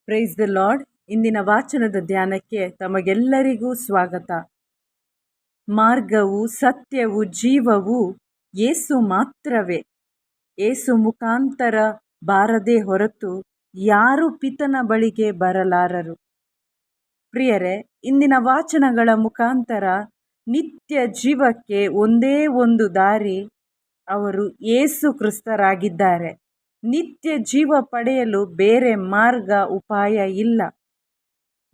Price the lord. ಇಂದಿನ ವಾಚನದ ಧ್ಯಾನಕ್ಕೆ ತಮಗೆಲ್ಲರಿಗೂ ಸ್ವಾಗತ. ಮಾರ್ಗವು, ಸತ್ಯವು, ಜೀವವು ಯೇಸು ಮಾತ್ರವೇ. ಯೇಸು ಮುಖಾಂತರ ಬಾರದೆ ಹೊರತು ಯಾರು ಪಿತನ ಬಳಿಗೆ ಬರಲಾರರು. ಪ್ರಿಯರೇ, ಇಂದಿನ ವಾಚನಗಳ ಮುಖಾಂತರ ನಿತ್ಯ ಜೀವಕ್ಕೆ ಒಂದೇ ಒಂದು ದಾರಿ, ಅವರು ಯೇಸು ಕ್ರಿಸ್ತರಾಗಿದ್ದಾರೆ. ನಿತ್ಯ ಜೀವ ಪಡೆಯಲು ಬೇರೆ ಮಾರ್ಗ, ಉಪಾಯ ಇಲ್ಲ.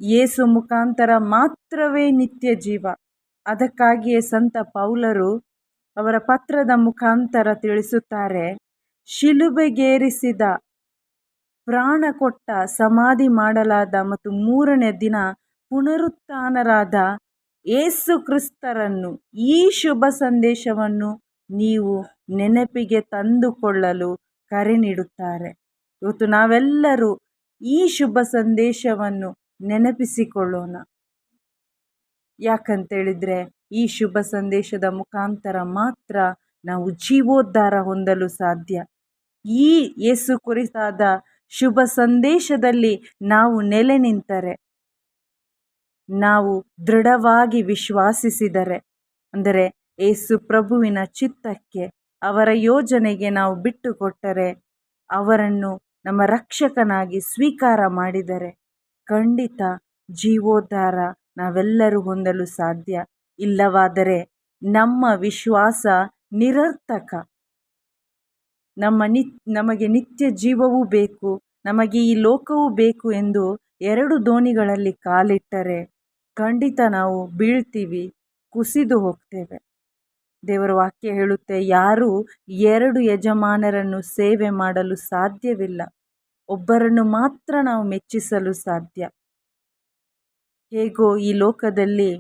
ಯೇಸು ಮುಖಾಂತರ ಮಾತ್ರವೇ ನಿತ್ಯ ಜೀವ. ಅದಕ್ಕಾಗಿಯೇ ಸಂತ ಪೌಲರು ಅವರ ಪತ್ರದ ಮುಖಾಂತರ ತಿಳಿಸುತ್ತಾರೆ, ಶಿಲುಬೆಗೇರಿಸಿದ, ಪ್ರಾಣ ಕೊಟ್ಟ, ಸಮಾಧಿ ಮಾಡಲಾದ ಮತ್ತು ಮೂರನೇ ದಿನ ಪುನರುತ್ಥಾನರಾದ ಯೇಸು ಕ್ರಿಸ್ತರನ್ನು, ಈ ಶುಭ ಸಂದೇಶವನ್ನು ನೀವು ನೆನಪಿಗೆ ತಂದುಕೊಳ್ಳಲು ಕರೆ ನೀಡುತ್ತಾರೆ. ಇವತ್ತು ನಾವೆಲ್ಲರೂ ಈ ಶುಭ ಸಂದೇಶವನ್ನು ನೆನಪಿಸಿಕೊಳ್ಳೋಣ. ಯಾಕಂತೇಳಿದರೆ ಈ ಶುಭ ಸಂದೇಶದ ಮುಖಾಂತರ ಮಾತ್ರ ನಾವು ಜೀವೋದ್ಧಾರ ಹೊಂದಲು ಸಾಧ್ಯ. ಈ ಯೇಸು ಕುರಿತಾದ ಶುಭ ಸಂದೇಶದಲ್ಲಿ ನಾವು ನೆಲೆ ನಿಂತರೆ, ನಾವು ದೃಢವಾಗಿ ವಿಶ್ವಾಸಿಸಿದರೆ, ಅಂದರೆ ಯೇಸು ಪ್ರಭುವಿನ ಚಿತ್ತಕ್ಕೆ, ಅವರ ಯೋಜನೆಗೆ ನಾವು ಬಿಟ್ಟು ಕೊಟ್ಟರೆ, ಅವರನ್ನು ನಮ್ಮ ರಕ್ಷಕನಾಗಿ ಸ್ವೀಕಾರ ಮಾಡಿದರೆ ಖಂಡಿತ ಜೀವೋದ್ಧಾರ ನಾವೆಲ್ಲರೂ ಹೊಂದಲು ಸಾಧ್ಯ. ಇಲ್ಲವಾದರೆ ನಮ್ಮ ವಿಶ್ವಾಸ ನಿರರ್ಥಕ. ನಮಗೆ ನಿತ್ಯ ಜೀವವೂ ಬೇಕು, ನಮಗೆ ಈ ಲೋಕವೂ ಬೇಕು ಎಂದು ಎರಡು ದೋಣಿಗಳಲ್ಲಿ ಕಾಲಿಟ್ಟರೆ ಖಂಡಿತ ನಾವು ಬೀಳ್ತೀವಿ, ಕುಸಿದು ಹೋಗ್ತೇವೆ. ದೇವರ ವಾಕ್ಯ ಹೇಳುತ್ತೆ, ಯಾರೂ ಎರಡು ಯಜಮಾನರನ್ನು ಸೇವೆ ಮಾಡಲು ಸಾಧ್ಯವಿಲ್ಲ. ಒಬ್ಬರನ್ನು ಮಾತ್ರ ನಾವು ಮೆಚ್ಚಿಸಲು ಸಾಧ್ಯ. ಹೇಗೋ ಈ ಲೋಕದಲ್ಲಿ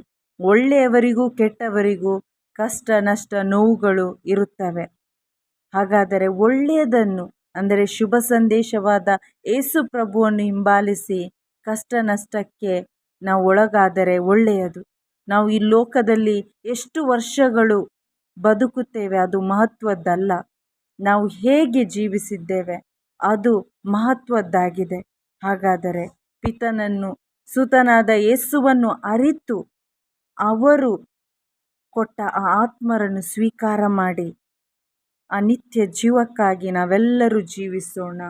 ಒಳ್ಳೆಯವರಿಗೂ ಕೆಟ್ಟವರಿಗೂ ಕಷ್ಟ, ನಷ್ಟ, ನೋವುಗಳು ಇರುತ್ತವೆ. ಹಾಗಾದರೆ ಒಳ್ಳೆಯದನ್ನು, ಅಂದರೆ ಶುಭ ಸಂದೇಶವಾದ ಯೇಸು ಪ್ರಭುವನ್ನು ಹಿಂಬಾಲಿಸಿ ಕಷ್ಟ ನಷ್ಟಕ್ಕೆ ನಾವು ಒಳಗಾದರೆ ಒಳ್ಳೆಯದು. ನಾವು ಈ ಲೋಕದಲ್ಲಿ ಎಷ್ಟು ವರ್ಷಗಳು ಬದುಕುತ್ತೇವೆ ಅದು ಮಹತ್ವದ್ದಲ್ಲ, ನಾವು ಹೇಗೆ ಜೀವಿಸಿದ್ದೇವೆ ಅದು ಮಹತ್ವದ್ದಾಗಿದೆ. ಹಾಗಾದರೆ ಪಿತನನ್ನು, ಸುತನಾದ ಯೇಸುವನ್ನು ಅರಿತು ಅವರು ಕೊಟ್ಟ ಆ ಆತ್ಮರನ್ನು ಸ್ವೀಕಾರ ಮಾಡಿ ಆ ನಿತ್ಯ ಜೀವಕ್ಕಾಗಿ ನಾವೆಲ್ಲರೂ ಜೀವಿಸೋಣ.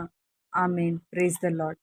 ಆಮೇನ್. Praise the lord.